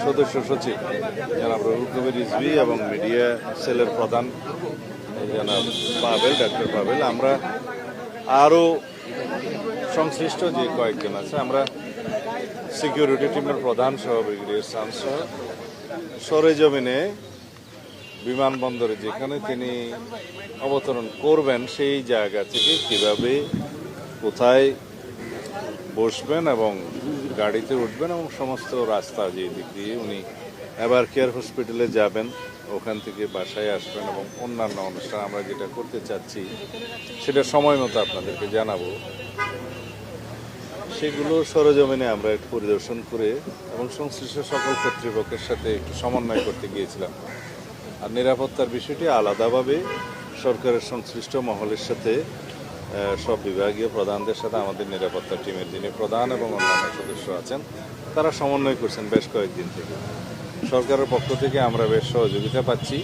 সদস্য সচিব জনাব রুহুল কবির রিজভী এবং মিডিয়া সেলের প্রধান জনাব পাবেল, ডক্টর পাবেল, আমরা আরও সংশ্লিষ্ট যে কয়েকজন আছে, আমরা সিকিউরিটি টিমের প্রধান সহ ব্রিগেডিয়ার সান সহ সরেজমিনে বিমানবন্দরে যেখানে তিনি অবতরণ করবেন সেই জায়গা থেকে কিভাবে কোথায় বসবেন এবং গাড়িতে উঠবেন এবং সমস্ত রাস্তা যে দিক দিয়ে উনি এবার কেয়ার হসপিটালে যাবেন, ওখান থেকে বাসায় আসবেন এবং অন্যান্য অনুষ্ঠান আমরা যেটা করতে চাচ্ছি সেটা সময় মতো আপনাদেরকে জানাবো। সেগুলো সরেজমিনে আমরা একটু পরিদর্শন করে এবং সংশ্লিষ্ট সকল কর্তৃপক্ষের সাথে একটু সমন্বয় করতে গিয়েছিলাম। আর নিরাপত্তার বিষয়টি আলাদাভাবে সরকারের সংশ্লিষ্ট মহলের সাথে সব বিভাগীয় প্রধানদের সাথে আমাদের নিরাপত্তা টিমের যিনি প্রধান এবং অন্যান্য সদস্য আছেন তারা সমন্বয় করছেন বেশ কয়েকদিন থেকে। সরকারের পক্ষ থেকে আমরা বেশ সহযোগিতা পাচ্ছি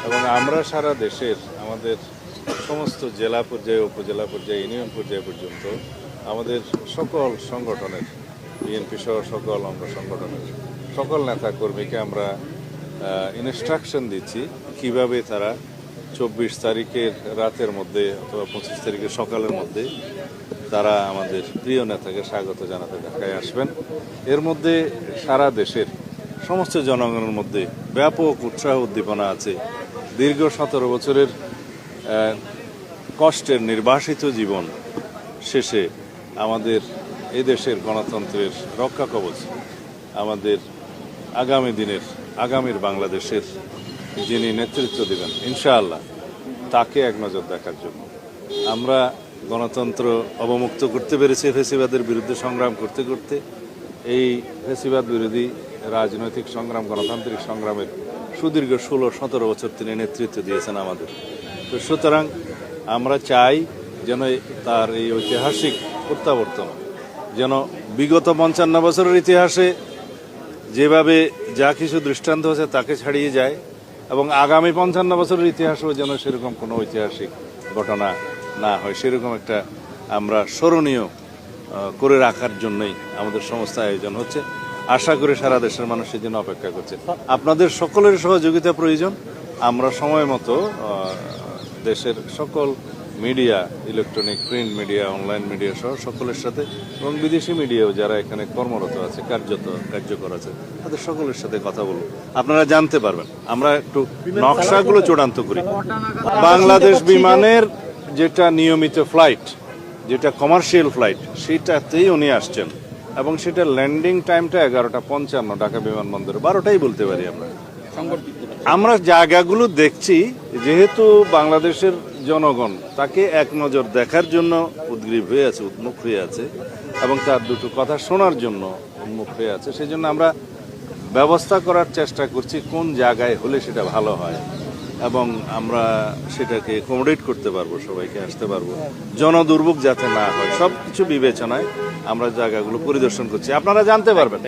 এবং আমরা সারা দেশের আমাদের সমস্ত জেলা পর্যায়ে, উপজেলা পর্যায়ে, ইউনিয়ন পর্যায়ে পর্যন্ত আমাদের সকল সংগঠনের, বিএনপি সহ সকল অঙ্গ সংগঠনের সকল নেতা কর্মীকে আমরা ইনস্ট্রাকশন দিচ্ছি কিভাবে তারা 24 তারিখের রাতের মধ্যে অথবা 25 তারিখের সকালের মধ্যে তারা আমাদের প্রিয় নেতাকে স্বাগত জানাতে ঢাকায় আসবেন। এর মধ্যে সারা দেশের সমস্ত জনগণের মধ্যে ব্যাপক উৎসাহ উদ্দীপনা আছে। দীর্ঘ 17 বছরের কষ্টের নির্বাসিত জীবন শেষে আমাদের এই দেশের গণতন্ত্রের রক্ষা কবচ, আমাদের আগামী দিনের, আগামীর বাংলাদেশের যিনি নেতৃত্ব দেবেন ইনশাআল্লাহ, তাকে এক নজর দেখার জন্য আমরা গণতন্ত্র অবমুক্ত করতে পেরেছি। ফ্যাসিবাদের বিরুদ্ধে সংগ্রাম করতে করতে এই ফ্যাসিবাদ বিরোধী রাজনৈতিক সংগ্রাম, গণতান্ত্রিক সংগ্রামের সুদীর্ঘ 16-17 বছর তিনি নেতৃত্ব দিয়েছেন আমাদের। তো সুতরাং আমরা চাই যেন তার এই ঐতিহাসিক প্রত্যাবর্তন যেন বিগত 55 বছরের ইতিহাসে যেভাবে যা কিছু দৃষ্টান্ত হয়েছে তাকে ছাড়িয়ে যায় এবং আগামী 55 বছরের ইতিহাসেও যেন সেরকম কোনো ঐতিহাসিক ঘটনা না হয়, সেরকম একটা আমরা স্মরণীয় করে রাখার জন্যই আমাদের সমস্ত আয়োজন হচ্ছে। আশা করি সারা দেশের মানুষের জন্য অপেক্ষা করছে। আপনাদের সকলের সহযোগিতা প্রয়োজন। আমরা সময় মতো দেশের সকল media, electronic, print media, online media সহ সকলের সাথে এবং বিদেশি মিডিয়াও যারা এখানে কর্মরত আছে, কার্যকর আছে, তাদের সকলের সাথে কথা বলব। আপনারা জানতে পারবেন। আমরা একটু নকশাগুলো চূড়ান্ত করি। বাংলাদেশ বিমানের যেটা নিয়মিত ফ্লাইট, যেটা কমার্শিয়াল ফ্লাইট, সেটাতেই উনি আসছেন এবং সেটা ল্যান্ডিং টাইমটা 11:55 ঢাকা বিমানবন্দরে, 12টাই বলতে পারি আমরা। আমরা জায়গাগুলো দেখছি, যেহেতু বাংলাদেশের জনগণ তাকে এক নজর দেখার জন্য উদ্গ্রীব হয়ে আছে, উন্মুখ হয়ে আছে এবং তার দুটো কথা শোনার জন্য উন্মুখ হয়ে আছে, সেই জন্য আমরা ব্যবস্থা করার চেষ্টা করছি কোন জায়গায় হলে সেটা ভালো হয় এবং আমরা সেটাকে অ্যাকোমোডেট করতে পারবো, সবাইকে আসতে পারবো, জনদুর্ভোগ যাতে না হয়, সব কিছু বিবেচনায় আমরা জায়গাগুলো পরিদর্শন করছি। আপনারা জানতে পারবেন।